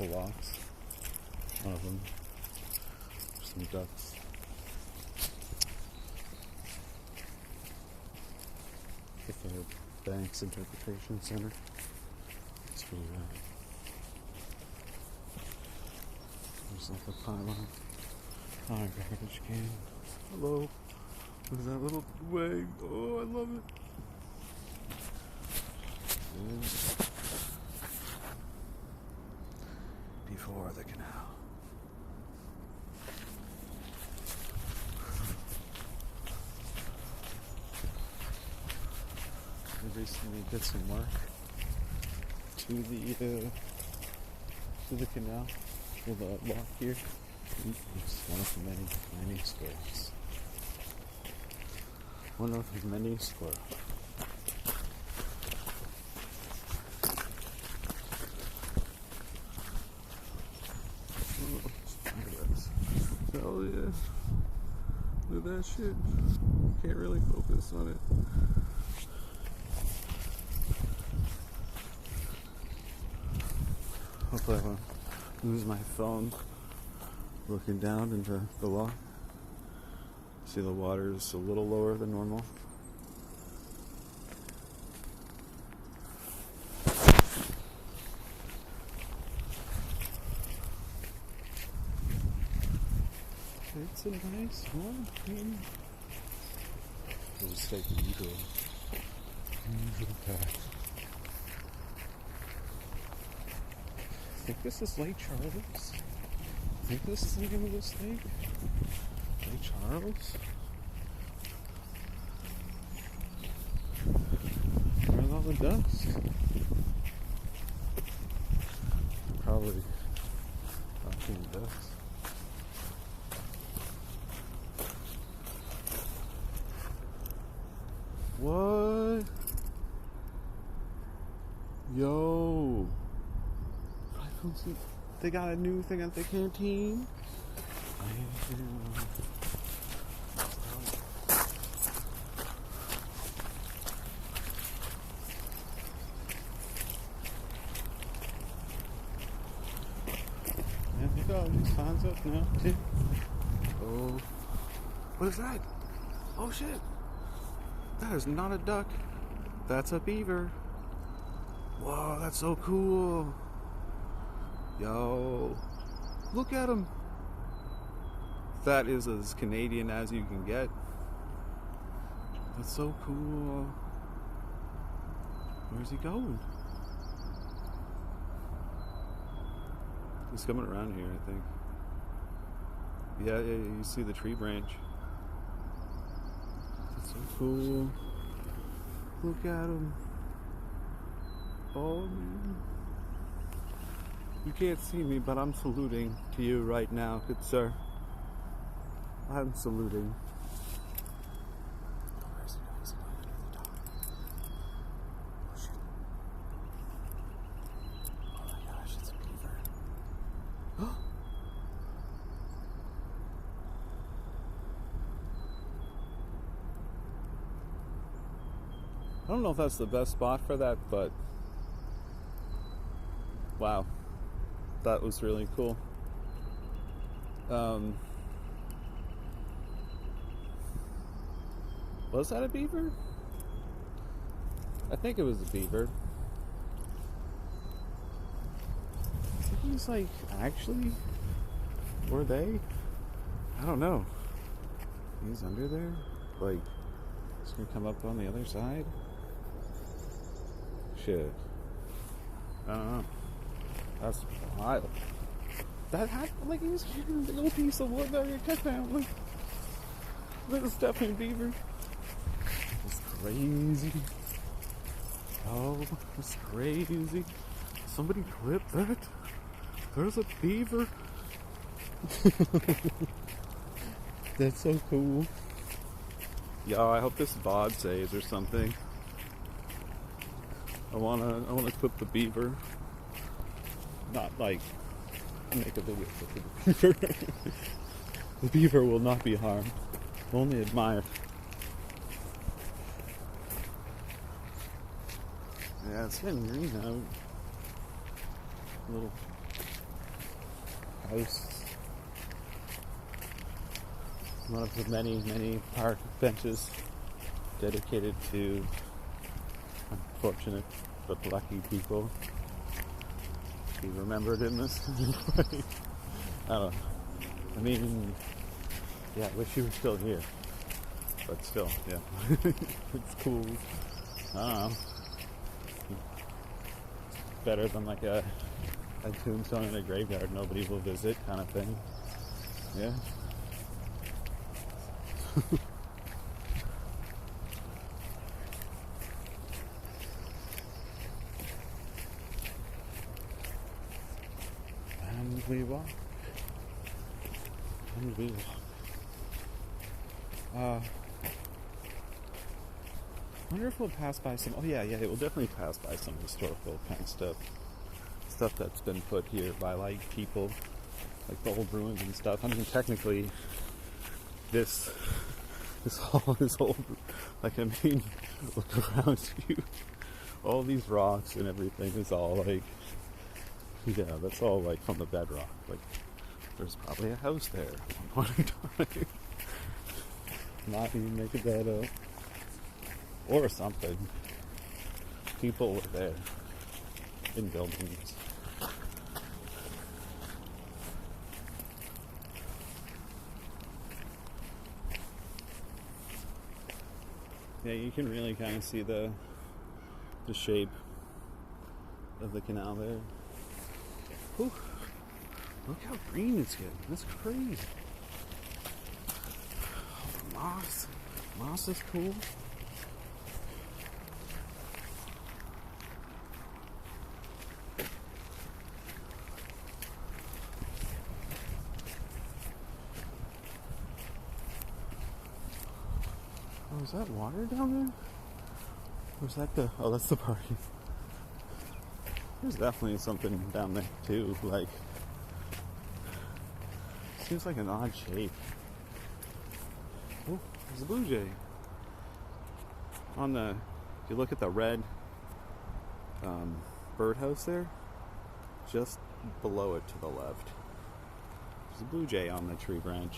couple locks. One of them, some ducks. The Fairbanks Interpretation Center. It's pretty rad. There's like a pylon. Oh, a garbage can. Hello. Look at that little wave. Oh, I love it. Before the canal. We recently did some work to the canal with a lock here. It's one of the many squirrels. One of the many squirrels. Hell yeah. Look at that shit. Can't really focus on it. Hopefully I won't lose my phone looking down into the lock. See, the water is a little lower than normal. It's a nice one. We'll just take the eagle. Okay. I think this is Lake Charles. I think this is the name of this lake. Lake Charles. Where's all the ducks? Probably watching ducks. What? Yo. They got a new thing at the canteen. There we go. Signs up now, too. Oh. What is that? Oh, shit. That is not a duck. That's a beaver. Whoa, that's so cool. Yo, look at him. That is as Canadian as you can get. That's so cool. Where's he going? He's coming around here, I think. Yeah, you see the tree branch. That's so cool. Look at him. Oh, man. You can't see me, but I'm saluting to you right now, good sir. I'm saluting. Where is he? Where is he going? Under the dock. Oh, shit. Oh my gosh, it's a beaver. I don't know if that's the best spot for that, but wow. That was really cool. Was that a beaver? I think it was a beaver. I think he's like, actually, were they? I don't know. He's under there? Like, he's gonna come up on the other side? Shit. I don't know. That's wild. That happened, like, he's carrying a little piece of wood that got cut down. Like, that was definitely a beaver. It's crazy. Oh, it's crazy. Somebody clipped that. There's a beaver. That's so cool. Yo, I hope this VOD saves or something. I wanna clip the beaver. Not like make a video with the beaver. The beaver will not be harmed. Only admire. Yeah, it's getting green out. A little house. One of the many, many park benches dedicated to unfortunate but lucky people. Be remembered in this. I don't know. I mean, yeah, I wish you were still here. But still, yeah. It's cool. I don't know. Better than like a tombstone in a graveyard nobody will visit kind of thing. Yeah. And we walk. And we walk. Wonder if we'll pass by some. Oh yeah, it will definitely pass by some historical kind of stuff that's been put here by like people, like the old ruins and stuff. I mean, technically, this whole, like, I mean, look around you. All these rocks and everything is all like, yeah, that's all like from the bedrock. Like, there's probably a house there at one point in time. Not even making that up. Or something. People were there in buildings. Yeah, you can really kind of see the shape of the canal there. Whew. Look how green it's getting. That's crazy. Oh, moss is cool. Oh, is that water down there? Or is that that's the party. There's definitely something down there too, like, seems like an odd shape. Oh, there's a blue jay. If you look at the red birdhouse there, just below it to the left, there's a blue jay on the tree branch.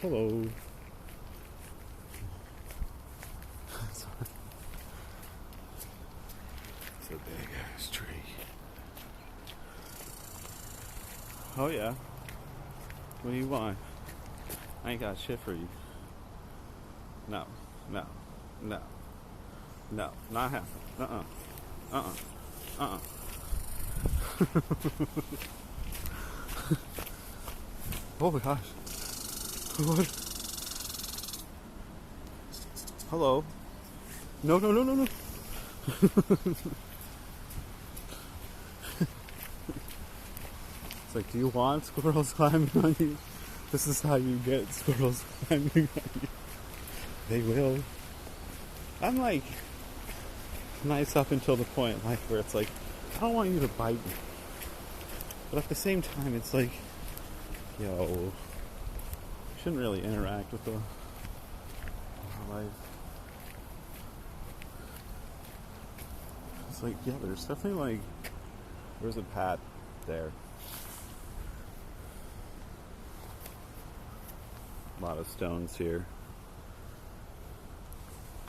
Hello. It's a big ass tree. Oh yeah. What do you want? I ain't got shit for you. No, not happening. Oh my gosh. What? Hello. No. It's like, do you want squirrels climbing on you? This is how you get squirrels climbing on you. They will. I'm like nice up until the point in life where it's like, I don't want you to bite me. But at the same time, it's like, yo, shouldn't really interact with the wildlife. It's like, yeah, there's definitely like, there's a path there. A lot of stones here.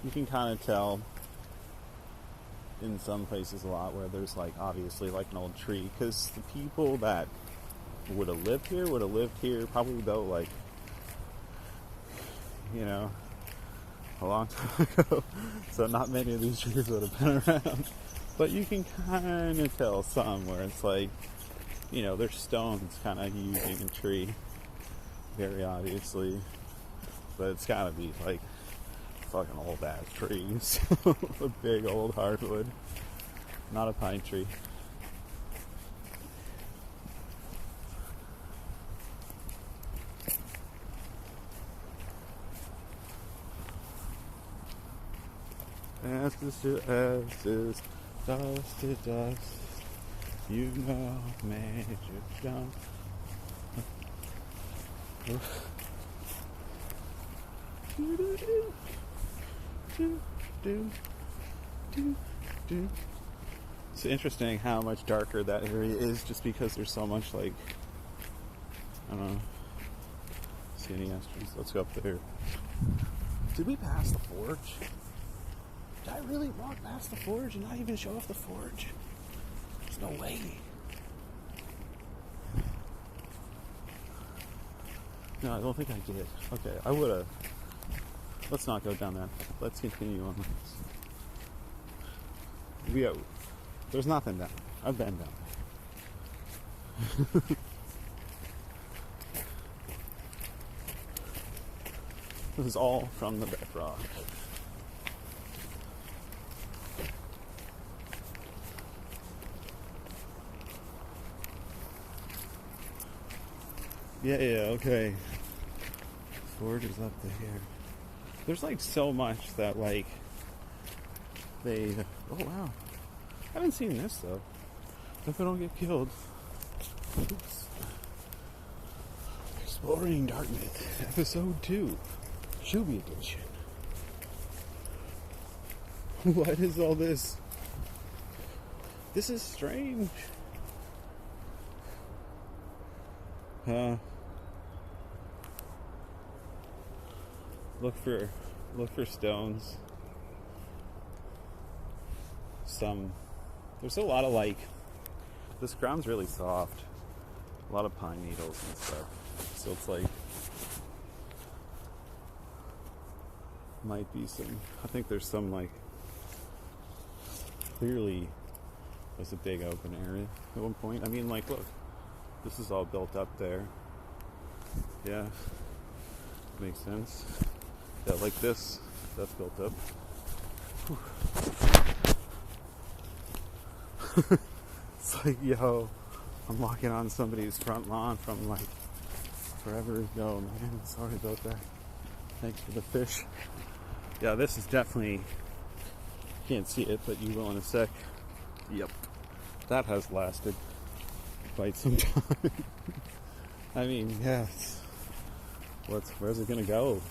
You can kind of tell in some places a lot where there's like obviously like an old tree, because the people that would have lived here probably though, like, you know, a long time ago. So not many of these trees would have been around. But you can kind of tell some where it's like, you know, there's stones kind of using a tree, very obviously. But it's gotta be like fucking old ass trees. A big old hardwood, not a pine tree. Ashes to ashes, dust to dust. You know, Major Jaunt. It's interesting how much darker that area is just because there's so much, like, I don't know. See any esters? Let's go up there. Did we pass the forge? Did I really walk past the forge and not even show off the forge? There's no way. No, I don't think I did. Okay, I would have. Let's not go down that. Let's continue on this. There's nothing down. I've been down. This is all from the bedrock. Yeah, okay. Forge is up to here. There's like so much that like they. Oh wow. I haven't seen this though. If I don't get killed. Oops. Exploring Dartmouth, episode 2, shubie edition. What is all this? This is strange. Look for stones. There's a lot of like, this ground's really soft. A lot of pine needles and stuff. So it's like, might be some, I think there's some like, clearly there's a big open area at one point. I mean, like, look, this is all built up there. Yeah, makes sense. Yeah, like this, that's built up. It's like, yo, I'm walking on somebody's front lawn from like forever ago, man. Sorry about that. Thanks for the fish. Yeah, this is definitely, can't see it, but you will in a sec. Yep, that has lasted quite some time. I mean, yeah, where's it gonna go?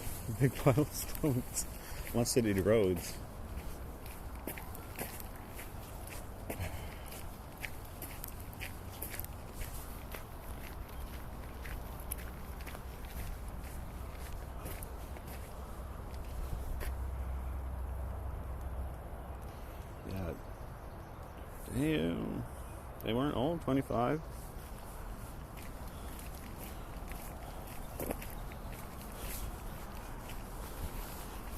Big pile of stones. Unless city roads. Yeah. Damn. They weren't old, 25.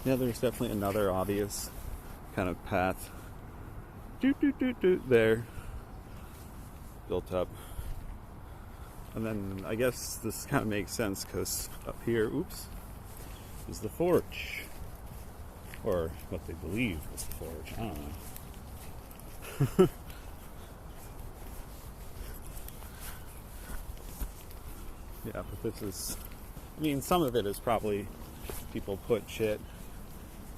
Yeah, there's definitely another obvious kind of path. There. Built up. And then I guess this kind of makes sense because up here, oops, is the forge. Or what they believe is the forge. I don't know. Yeah, but this is, I mean, some of it is probably people put shit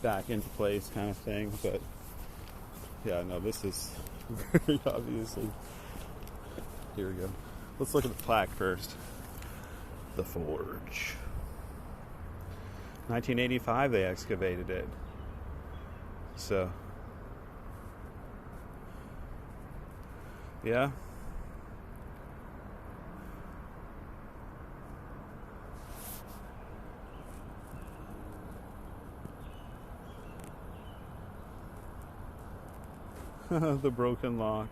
back into place kind of thing, but yeah, no, this is very obviously. Here we go. Let's look at the plaque first. The forge. 1985 they excavated it. So yeah. The broken lock.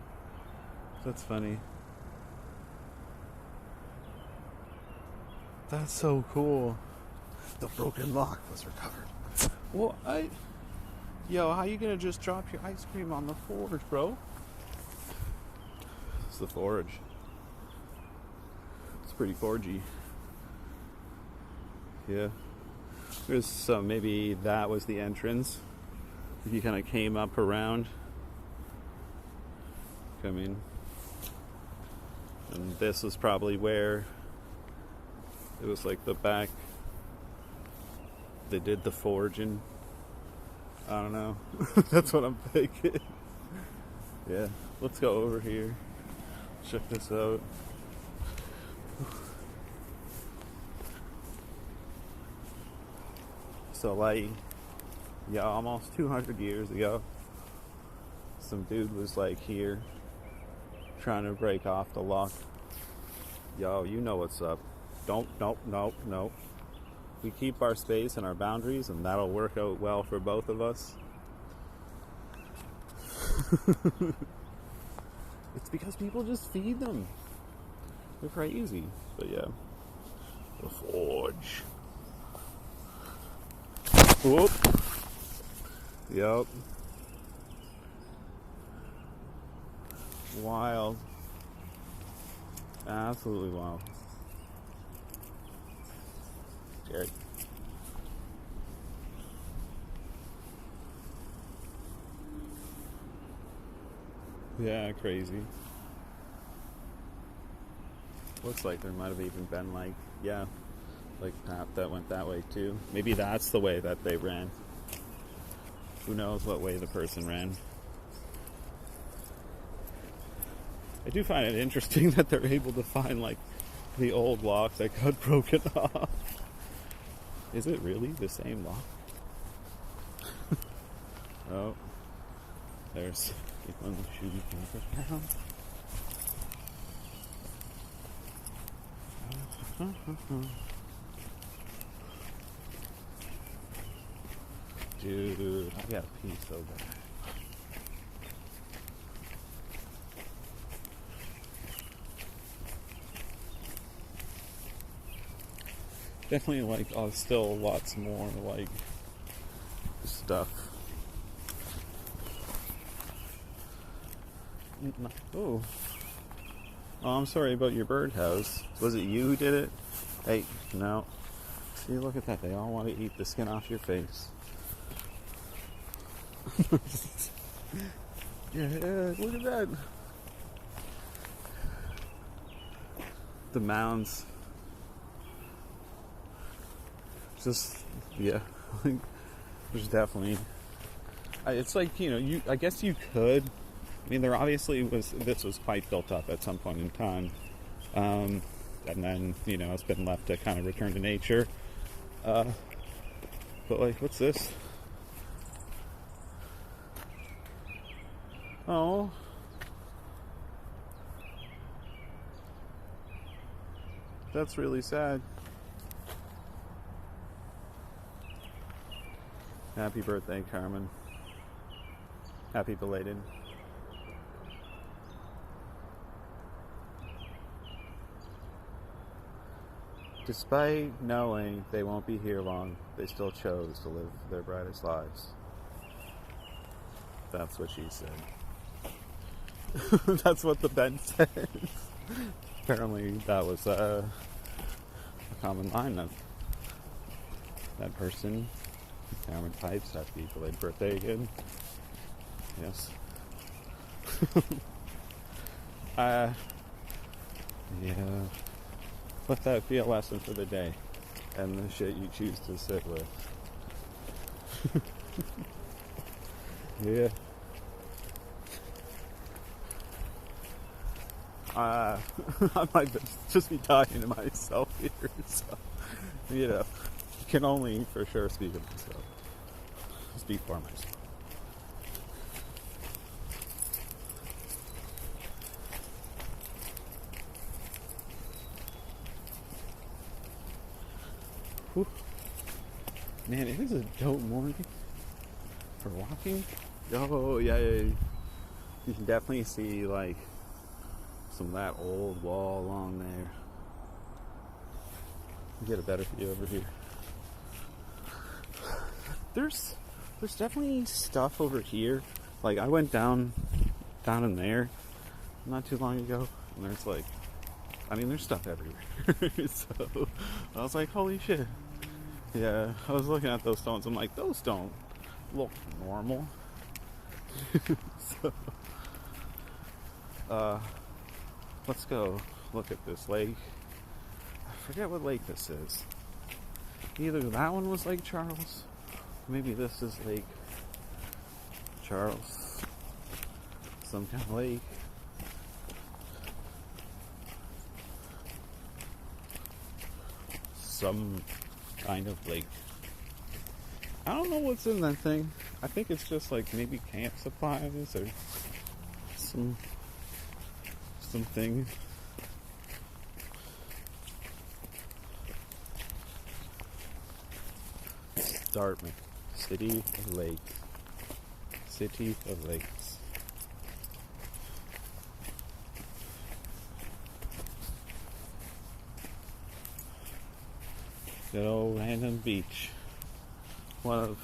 That's funny. That's so cool. The broken lock was recovered. Well, yo, how you gonna just drop your ice cream on the forge, bro? It's the forge. It's pretty forgy. Yeah. There's some, maybe that was the entrance. If you kind of came up around. Come in. And this was probably where it was like the back. They did the forging. I don't know. That's what I'm thinking. Yeah. Let's go over here. Check this out. So like, yeah, almost 200 years ago, some dude was like here trying to break off the lock. Yo, you know what's up. Nope. We keep our space and our boundaries, and that'll work out well for both of us. It's because people just feed them. They're crazy. But yeah. The forge. Whoop. Yep. Wild. Absolutely wild. Jared. Yeah, crazy. Looks like there might have even been like a path that went that way too. Maybe that's the way that they ran. Who knows what way the person ran. I do find it interesting that they're able to find like the old lock that got broken off. Is it really the same lock? Oh, there's one shubie camper now. Dude, I gotta pee so bad. Definitely like still lots more like stuff. Oh, I'm sorry about your birdhouse. Was it you who did it? Hey, no. See, look at that. They all want to eat the skin off your face. Yeah, look at that. The mounds. Just, yeah. There's definitely. It's like, I guess you could. I mean, there obviously this was quite built up at some point in time. And then, it's been left to kind of return to nature. But like, what's this? Oh. That's really sad. Happy birthday, Carmen. Happy belated. Despite knowing they won't be here long, they still chose to live their brightest lives. That's what she said. That's what the Ben said. Apparently that was a common line of that person. Cameron Pipes, happy belated birthday again. Yes. Yeah. Let that be a lesson for the day and the shit you choose to sit with. Yeah. I might just be talking to myself here, so, you can only for sure speak of myself. Speak for myself. Whew. Man, it is a dope morning for walking. Oh, yeah. You can definitely see, like, some of that old wall along there. Get a better view over here. There's definitely stuff over here. Like, I went down in there not too long ago, and there's like, there's stuff everywhere. So I was like, holy shit. Yeah, I was looking at those stones. I'm like, those don't look normal. So, let's go look at this lake. I forget what lake this is. Either that one was Lake Charles, maybe this is Lake Charles. Some kind of lake. Some kind of lake. I don't know what's in that thing. I think it's just like maybe camp supplies or something. Dartmouth, city of lakes. City of lakes. Good old random beach. One of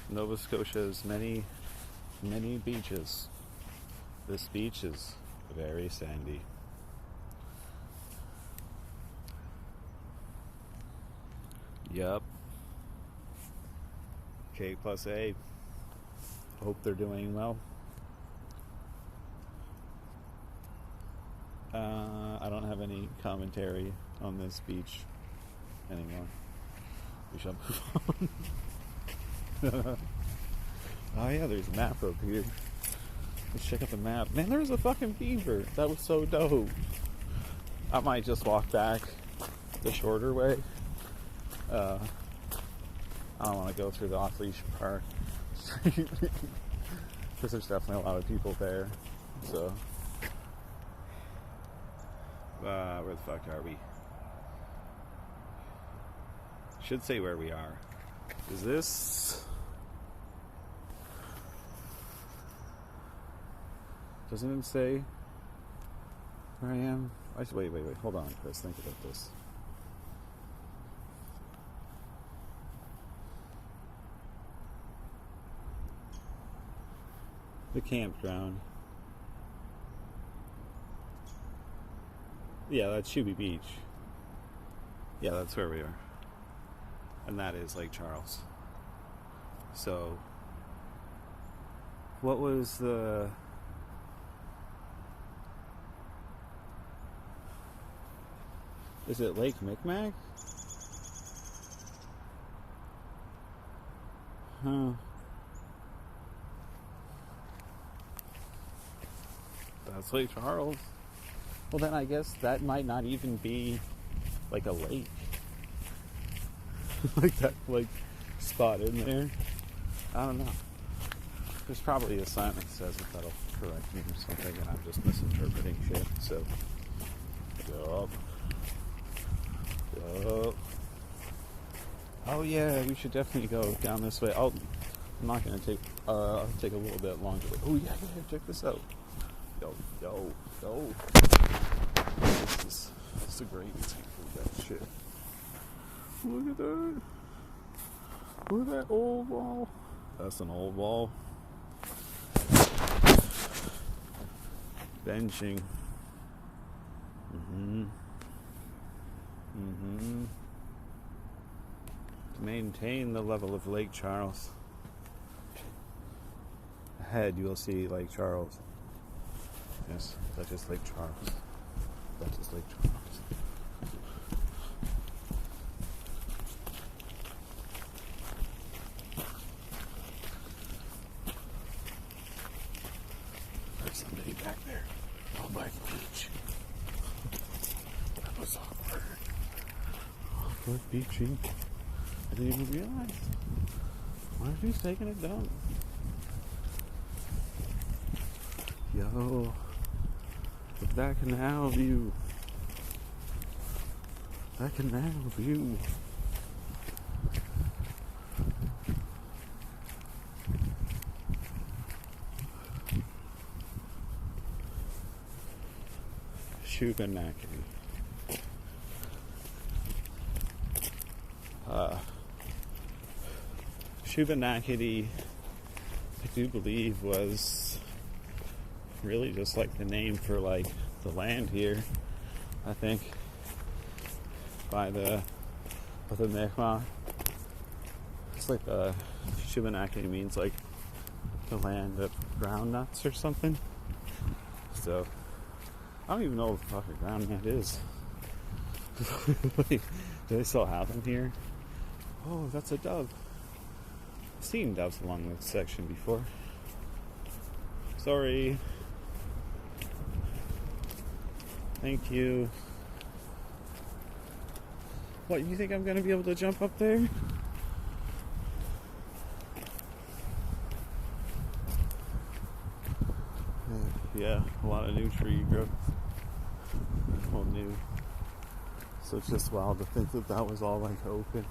Nova Scotia's many, many beaches. This beach is very sandy. Yup. K plus A. Hope they're doing well. I don't have any commentary on this beach anymore. We shall move on. Oh yeah, there's a map up here. Let's check out the map. Man, there's a fucking beaver. That was so dope. I might just walk back the shorter way. I don't want to go through the off-leash park. Because there's definitely a lot of people there. So, where the fuck are we? Should say where we are. Is this... Doesn't it say where I am? Wait, hold on, Chris, think about this. The campground. Yeah, that's Shubie Beach. Yeah, that's where we are. And that is Lake Charles. So, what was the... Is it Lake Micmac? Huh. That's Lake Charles. Well, then I guess that might not even be like a lake. Like that, like, spot in there. I don't know. There's probably a sign that says it that'll correct me or something, and I'm just misinterpreting shit. So, yup. Oh yeah, we should definitely go down this way. I'm not gonna take. I'll take a little bit longer. Oh yeah, check this out. Yo. This is a great example of that shit. Look at that. Look at that old wall. That's an old wall. Benching. To maintain the level of Lake Charles. Ahead you will see Lake Charles. Yes, that is Lake Charles. That is Lake Charles. There's somebody back there. Oh, by the beach. That was awkward. Awkward beaching. I didn't even realize. Why are you taking it down? Yo. Look at that canal view. That canal view. Shuuuuub. Shuuuuub, I do believe, was really just like the name for like the land here, I think, by the Mi'kmaq. It's like Shuuuuub means like the land of groundnuts or something. So I don't even know what the fuck a groundnut is. Wait, do they still have them here? Oh, that's a dove. I've seen doves along this section before. Sorry. Thank you. What, you think I'm gonna be able to jump up there? Yeah. a lot of new tree growth. Well, new. So it's just wild to think that that was all like open.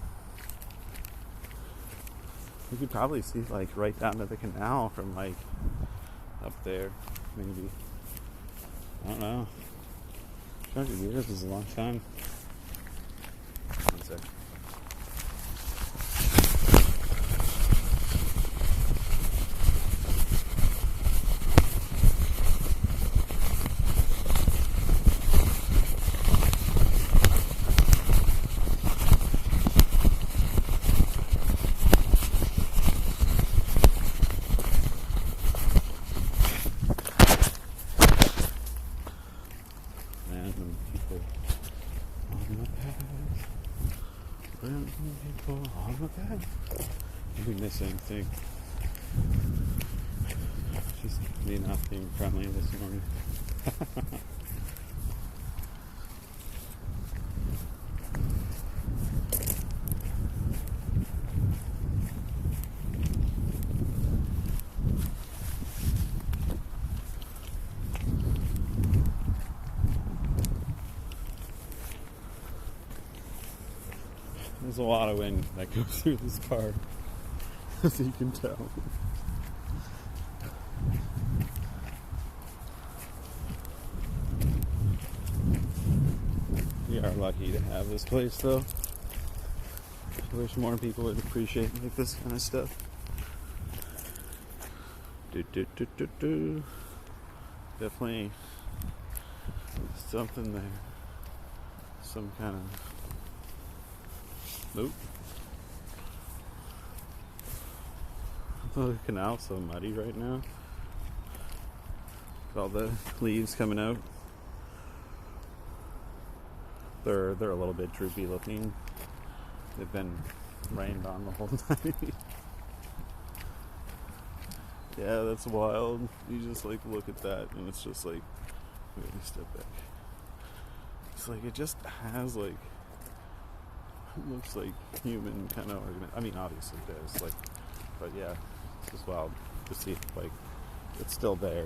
You could probably see like right down to the canal from like up there, maybe. I don't know. 200 years is a long time. One sec. Random people on the path. Random people on the path. Did we miss anything? Just me not being friendly this morning. There's a lot of wind that goes through this car, as you can tell. We are lucky to have this place, though. I wish more people would appreciate like this kind of stuff. Definitely something there. Some kind of... Nope. The canal's so muddy right now. With all the leaves coming out. They're a little bit droopy looking. They've been rained on the whole time. Yeah, that's wild. You just like look at that and it's just like, wait, let me step back. It's like it just has like, it looks like human kind of I mean, obviously it is, like, but yeah, it's just wild to see, like, it's still there.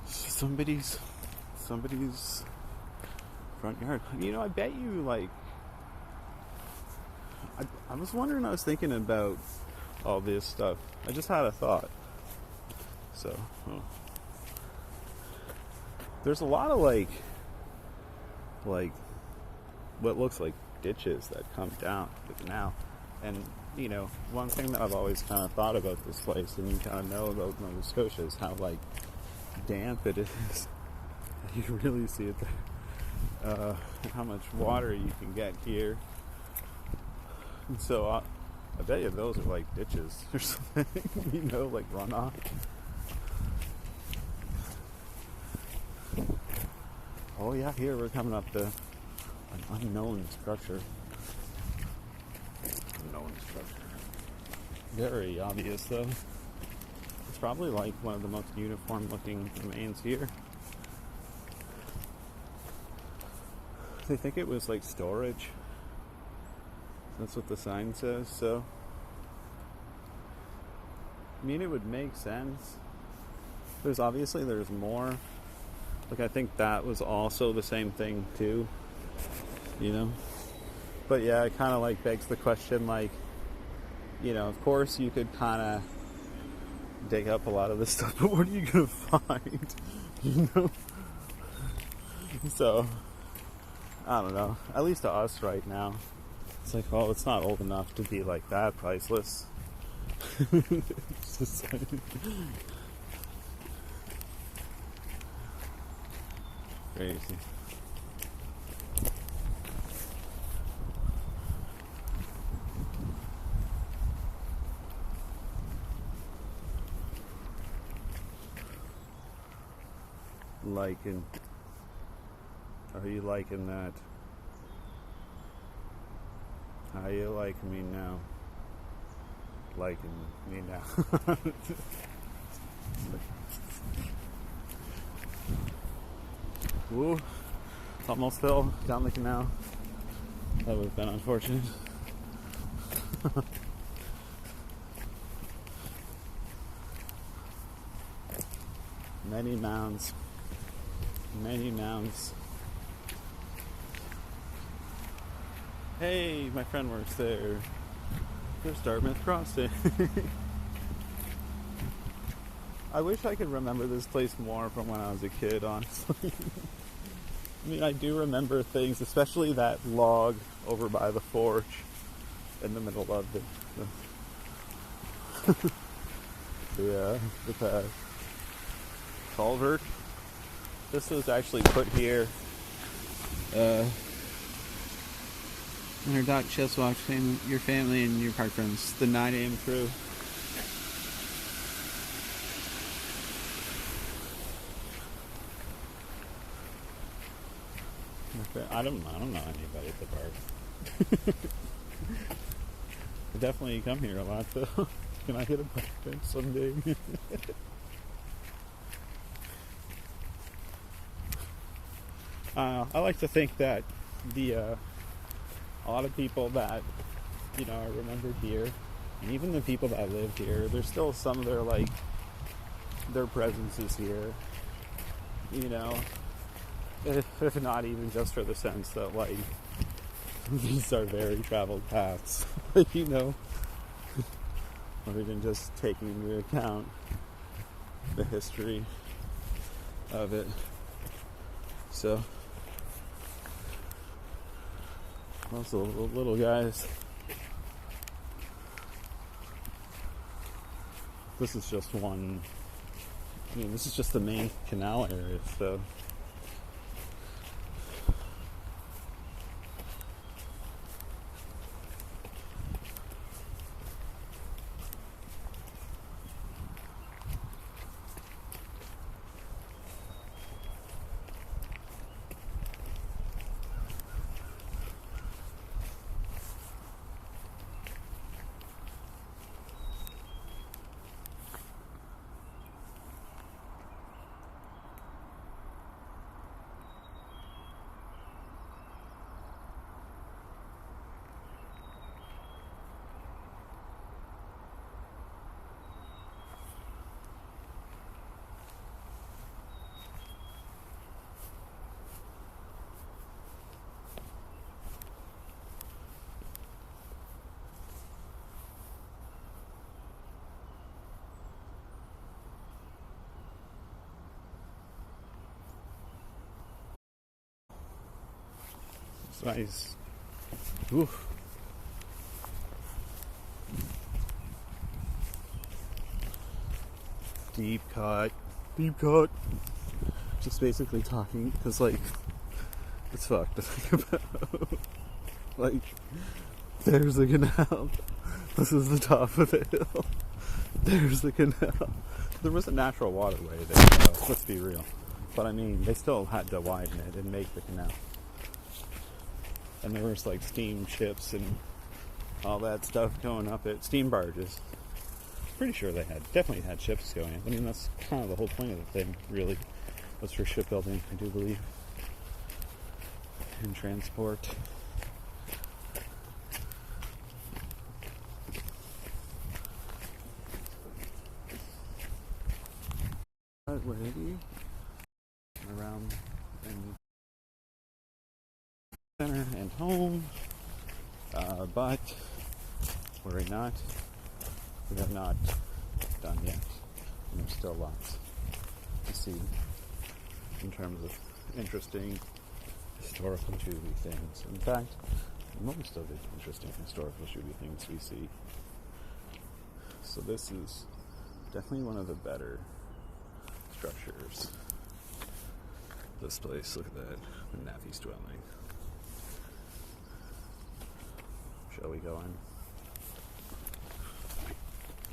Somebody's front yard. You know, I bet you, like, I was wondering, I was thinking about all this stuff. I just had a thought. So, there's a lot of, like what looks like ditches that come down the canal. And, you know, one thing that I've always kind of thought about this place, and you kind of know about Nova Scotia, is how, like, damp it is. You really see it there. How much water you can get here. And so I bet you those are like ditches or something, you know, like runoff. Oh yeah, here we're coming up to an unknown structure. Very obvious though. It's probably like one of the most uniform looking remains here. They think it was like storage. That's what the sign says, so I mean, it would make sense. There's more. Like, I think that was also the same thing too, you know? But yeah, it kind of like begs the question, like, you know, of course you could kind of dig up a lot of this stuff, but what are you going to find, you know? So, I don't know. At least to us right now, it's like, oh, it's not old enough to be like that priceless. It's just like... crazy. Are you liking that? How you like me now? Liking me now. Woo, it's almost fell down the canal. That would have been unfortunate. Many mounds. Many mounds. Hey, my friend works there. There's Dartmouth Crossing. I wish I could remember this place more from when I was a kid, honestly. I mean, I do remember things, especially that log over by the forge in the middle of the culvert. This was actually put here. Our dock just walked your family and your park friends, the 9 a.m. crew. I don't know anybody at the park. I definitely come here a lot though. Can I hit a park bench someday? I like to think that a lot of people that are remembered here, and even the people that live here, there's still some of their presence is here. If not even just for the sense that these are very traveled paths, or even just taking into account the history of it. So also little guys. This is just one. This is just the main canal area, so. It's nice. Oof. Deep cut. Just basically talking, because it's fucked to think about. There's the canal. This is the top of the hill. There's the canal. There was a natural waterway there, let's be real. But they still had to widen it and make the canal. And there was steam ships and all that stuff going up it. Steam barges. Pretty sure they definitely had ships going. That's kind of the whole point of the thing, really. Was for shipbuilding, I do believe. And transport. Ready around and center and home, but worry not, we have not done yet, and there's still lots to see in terms of interesting historical shubie things. In fact, most of the interesting historical shubie things we see. So this is definitely one of the better structures. This place, look at that, the Navy's dwelling. Shall we go in?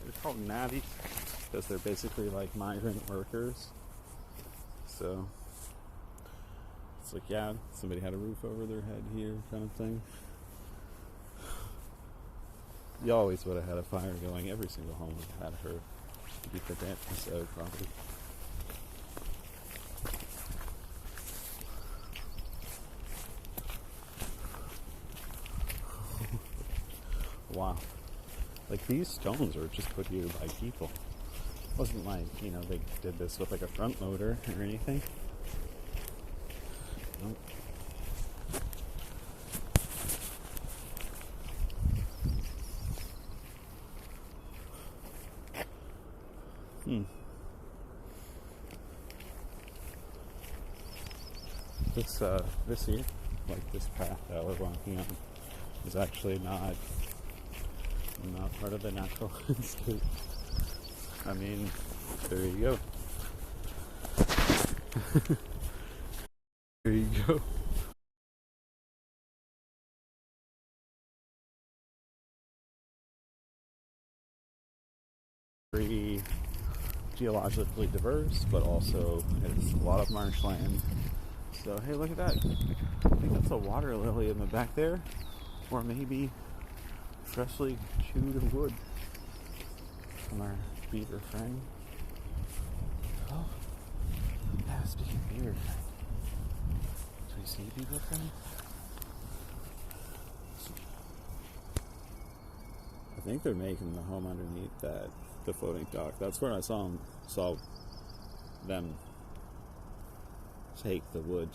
They're called navvies because they're basically migrant workers. So it's somebody had a roof over their head here, kind of thing. You always would have had a fire going. Every single home would have had her to keep the dampness out, probably. Wow. These stones are just put here by people. Wasn't like, you know, they did this with like a front loader or anything. Nope. This here, like this path that we're walking on, is actually not part of the natural landscape. I mean, there you go. There you go. Very geologically diverse, but also it's a lot of marshland. So hey, look at that. I think that's a water lily in the back there, or maybe freshly chewed wood from our beaver friend. Oh, yeah, speaking of beaver, do we see beaver friend? I think they're making the home underneath the floating dock. That's where I saw them take the wood.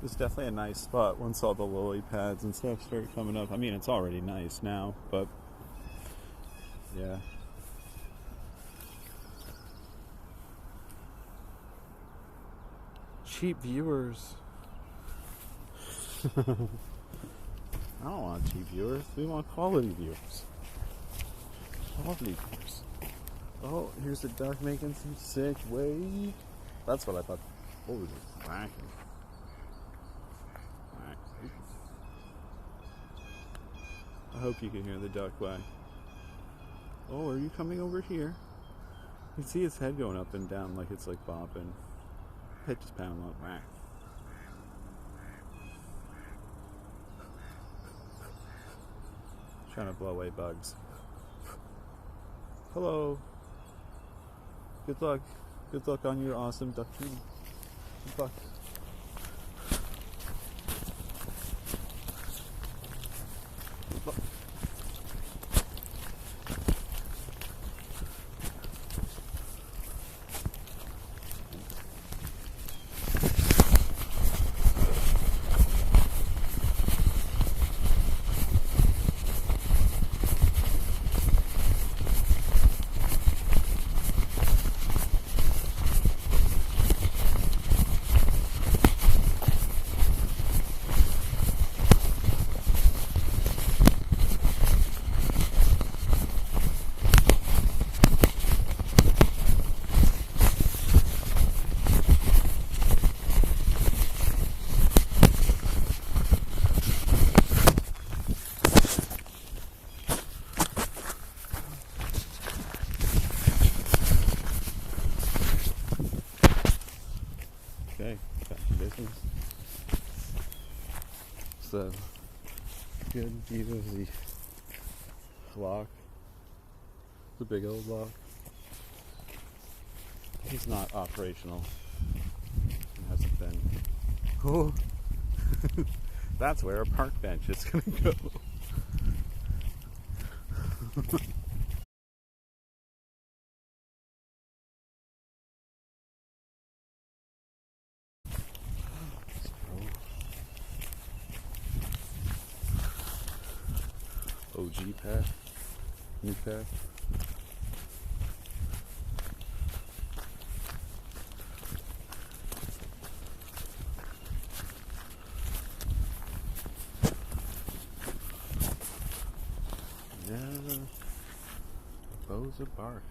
It's definitely a nice spot once all the lily pads and stuff start coming up. I mean, it's already nice now, but yeah. Cheap viewers. I don't want cheap viewers. We want quality viewers. Quality viewers. Oh, here's the duck making some sick wave. That's what I thought. Holy cracking. I hope you can hear the duck quack. Oh, are you coming over here? You can see his head going up and down like it's like bopping. Head just pounding up. Whack. Trying to blow away bugs. Hello. Good luck. Good luck on your awesome duck training. Good luck. Good luck. Okay, back to business. So, good view of the lock. The big old lock. It's not operational. It hasn't been. Oh, that's where a park bench is going to go. OG path, new path. Yeah, bows of bark.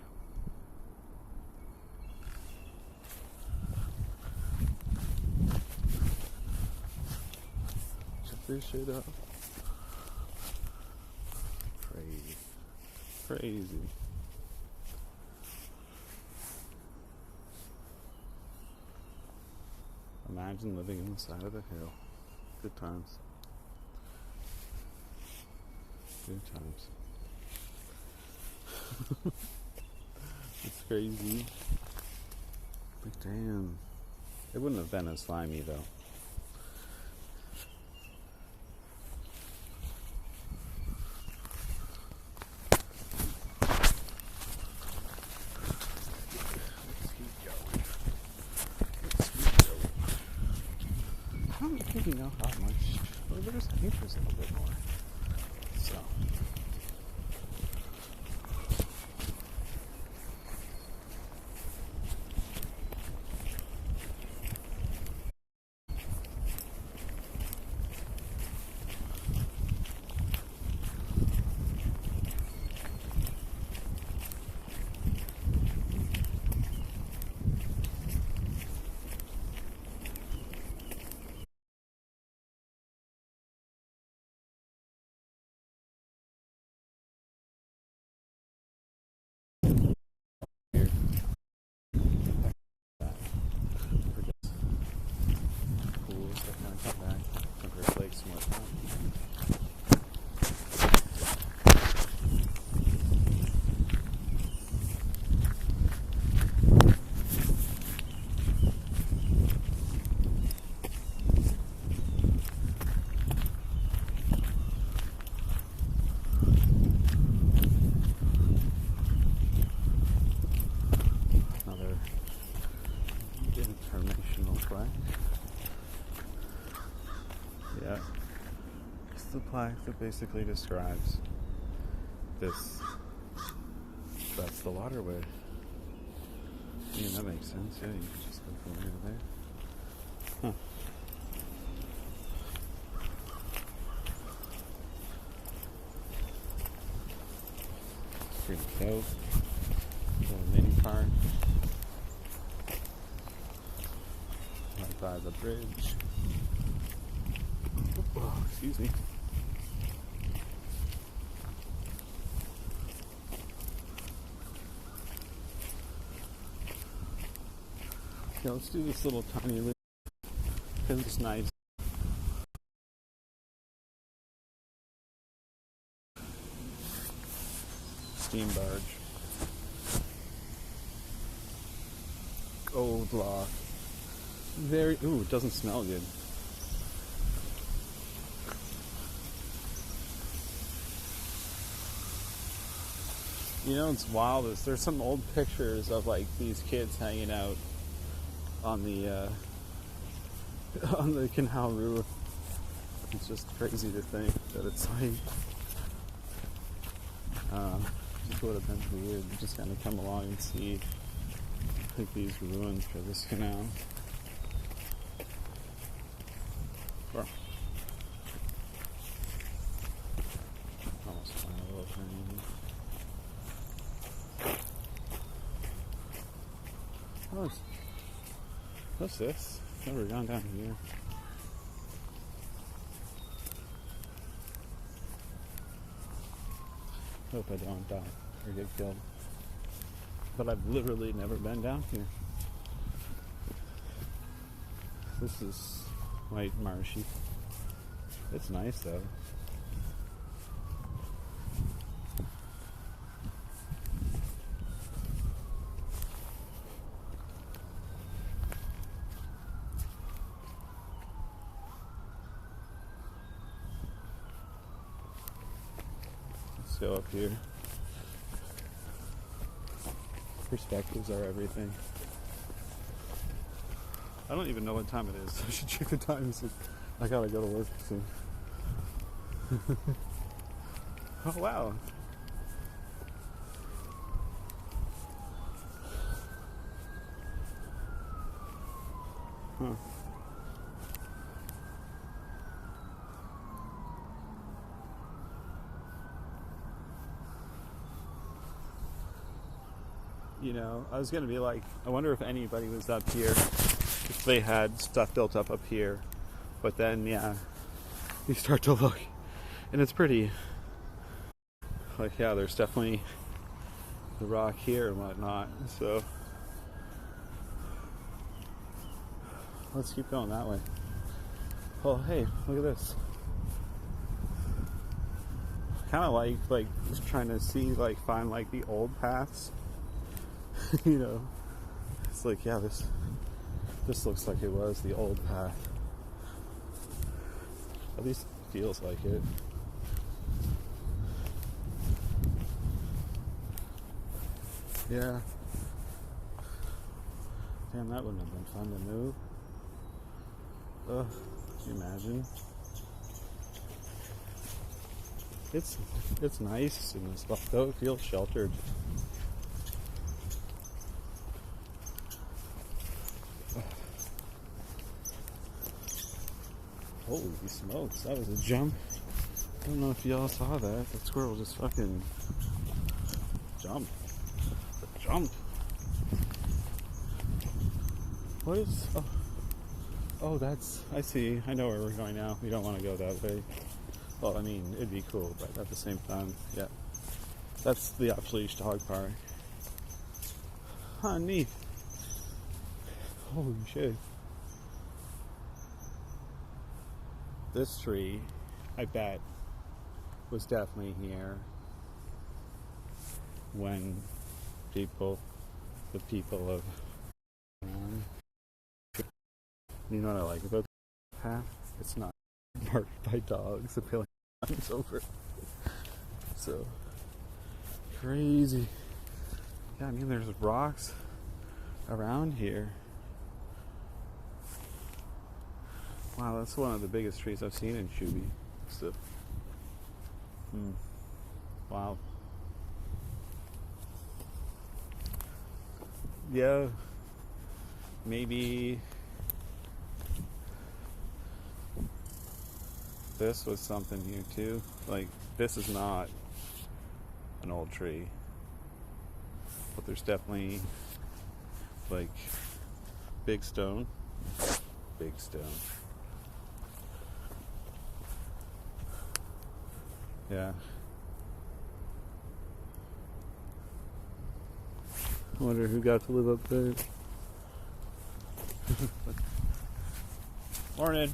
Check this shit out. Crazy. Imagine living inside of a hill. Good times. Good times. It's crazy. Like, damn. It wouldn't have been as slimy though. I don't really know how much. Well, we're just interested a little bit more. So. Here. Pools that kind of come back. Temperate lakes and whatnot. Another informational plaque. Yeah. It's the plaque that basically describes this. That's the waterway. Yeah, that makes sense. Yeah, you could just go from here to there. Huh. Pretty dope. Little mini park. Right by the bridge. Oh, excuse me. Yeah, let's do this little tiny loop because it's nice. Steam barge. Gold lock. Very, ooh, it doesn't smell good. You know, it's wild. There's some old pictures of like these kids hanging out on the on the canal roof. It's just crazy to think that it's like just would have been weird to just kind of come along and see like these ruins for this canal. Wow. Almost find a little thing. What's this? I've never gone down here. Hope I don't die or get killed. But I've literally never been down here. This is white marshy. It's nice though. Let's go up here. Perspectives are everything. I don't even know what time it is. I should check the time soon. I gotta go to work soon. Oh wow. Huh. You know, I was gonna be like, I wonder if anybody was up here, if they had stuff built up here. But then, yeah, you start to look, and it's pretty, like, yeah, there's definitely the rock here and whatnot. So let's keep going that way. Oh, hey, look at this. Kind of like just trying to see, like, find like the old paths. You know, It's like, yeah, this looks like it was the old path. At least it feels like it. Yeah. Damn, that wouldn't have been fun to move. Ugh, can you imagine? It's nice and stuff though. It feels sheltered. Holy smokes, that was a jump. I don't know if y'all saw that. The squirrel just fucking jumped. Jump. What is... Oh, that's... I see. I know where we're going now. We don't want to go that way. Well, I mean, it'd be cool, but at the same time, yeah. That's the off-leash dog park. Huh, neat. Holy shit. This tree, I bet, was definitely here when the people of... You know what I like about the path? It's not marked by dogs appealing times over. So crazy. Yeah, I mean there's rocks around here. Wow, that's one of the biggest trees I've seen in Shubie. So, wow. Yeah, maybe this was something here too. Like, this is not an old tree, but there's definitely like big stone. Yeah. I wonder who got to live up there. Morning.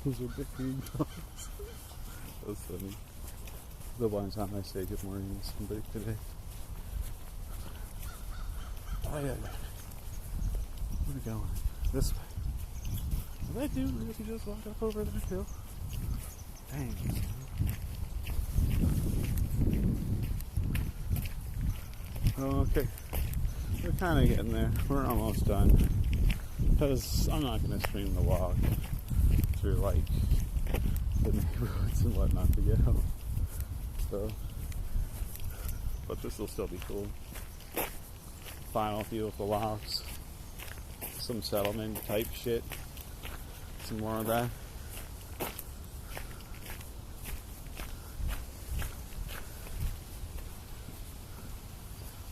Those are big green dogs. That's funny. The one time I say good morning to somebody today. Oh yeah. Where are we going? This way. Did I do really just walk up over that hill? Dang. Oh, okay. We're kind of getting there. We're almost done. Because I'm not going to stream the walk through like the neighborhoods and whatnot to get home. So, but this will still be cool. Final view of the locks. Some settlement type shit. Some more of that.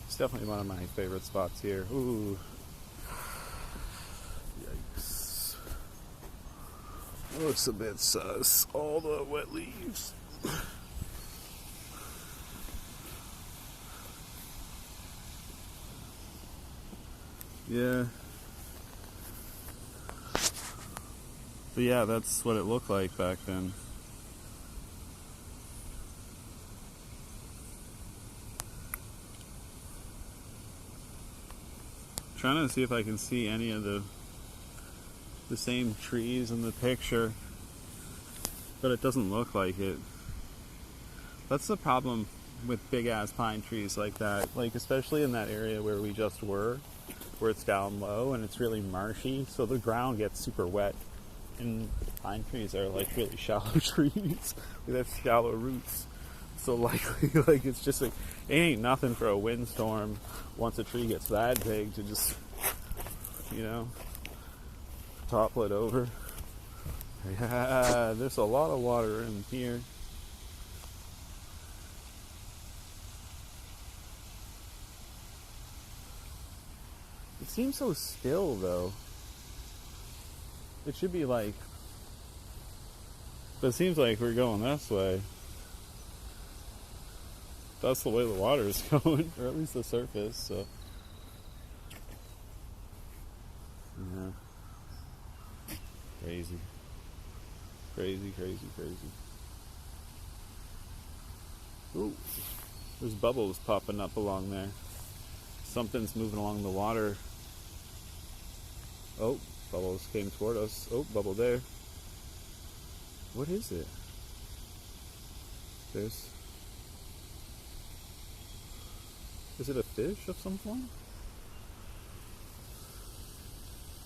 It's definitely one of my favorite spots here. Ooh. Yikes. Looks a bit sus. All the wet leaves. Yeah. But yeah, that's what it looked like back then. Trying to see if I can see any of the same trees in the picture, but it doesn't look like it. That's the problem with big ass pine trees like that, like especially in that area where we just were, where it's down low and it's really marshy, so the ground gets super wet, and pine trees are like really shallow trees. They have shallow roots, so likely like it's just like it ain't nothing for a windstorm once a tree gets that big to just, you know, topple it over. Yeah, there's a lot of water in here. It seems so still though. It should be like, but it seems like we're going this way. that's the way the water is going, or at least the surface. So, yeah, crazy, crazy, crazy, crazy. Ooh, there's bubbles popping up along there. Something's moving along the water. Oh, bubbles came toward us. Oh, bubble there. What is it? Is it a fish of some form?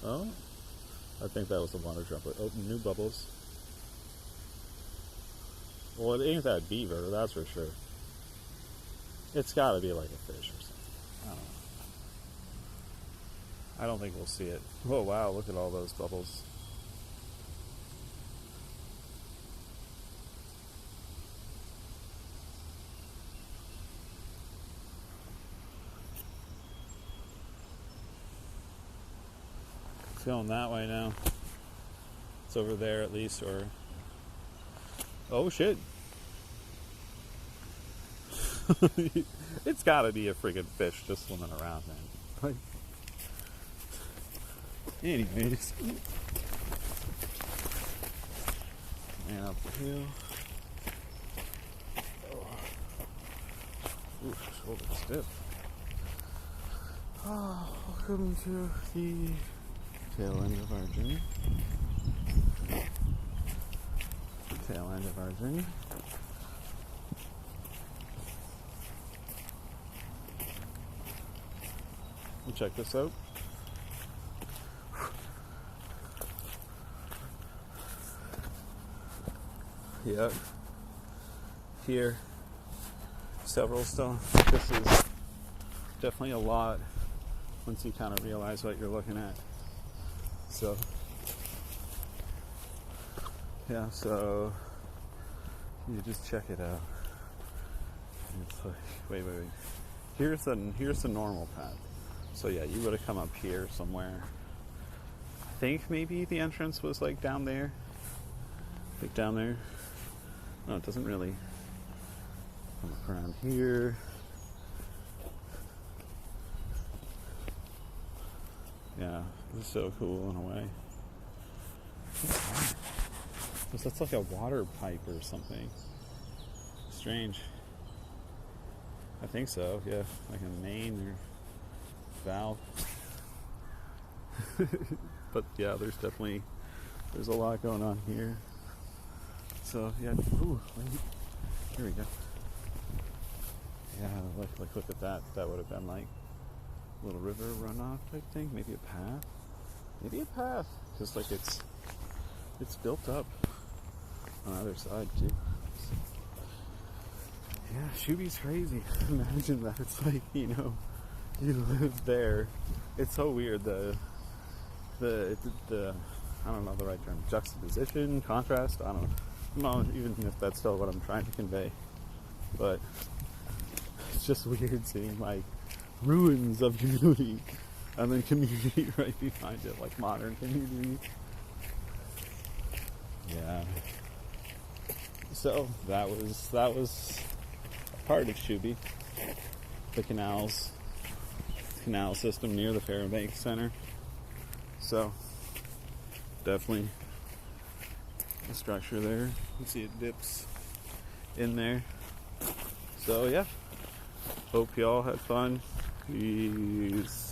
Oh, I think that was a water droplet. Oh, new bubbles. Well, it ain't that beaver, that's for sure. It's gotta be like a fish or something. I don't know. I don't think we'll see it. Oh wow, look at all those bubbles. It's going that way now. It's over there at least, or... Oh shit. It's gotta be a friggin' fish just swimming around, man. Like... Anyways. Man up the hill. Oh. Ooh, shoulder stiff. Oh, welcome to the tail end of our journey. Tail end of our journey. And check this out. Yeah. Here, several stones. This is definitely a lot once you kind of realize what you're looking at. So, yeah, so you just check it out. And it's like, wait. Here's the normal path. So yeah, you would have come up here somewhere. I think maybe the entrance was like down there. Like down there. No, it doesn't really come up around here. Yeah, this is so cool in a way. That's like a water pipe or something. Strange. I think so, yeah. Like a main or valve. But yeah, there's a lot going on here. So yeah, ooh, here we go. Yeah, look at that. That would have been like a little river runoff type thing. Maybe a path. Because like it's built up on the other side too. So, yeah, Shuubie's crazy. Imagine that. It's like, you know, you live there. It's so weird. The I don't know the right term. Juxtaposition, contrast. I don't know even if that's still what I'm trying to convey. But it's just weird seeing like ruins of community and then community right behind it, like modern community. Yeah. So that was part of Shubie, the canal system near the Fairbanks Center. So definitely a structure there. You see it dips in there. So yeah, hope y'all had fun. Peace.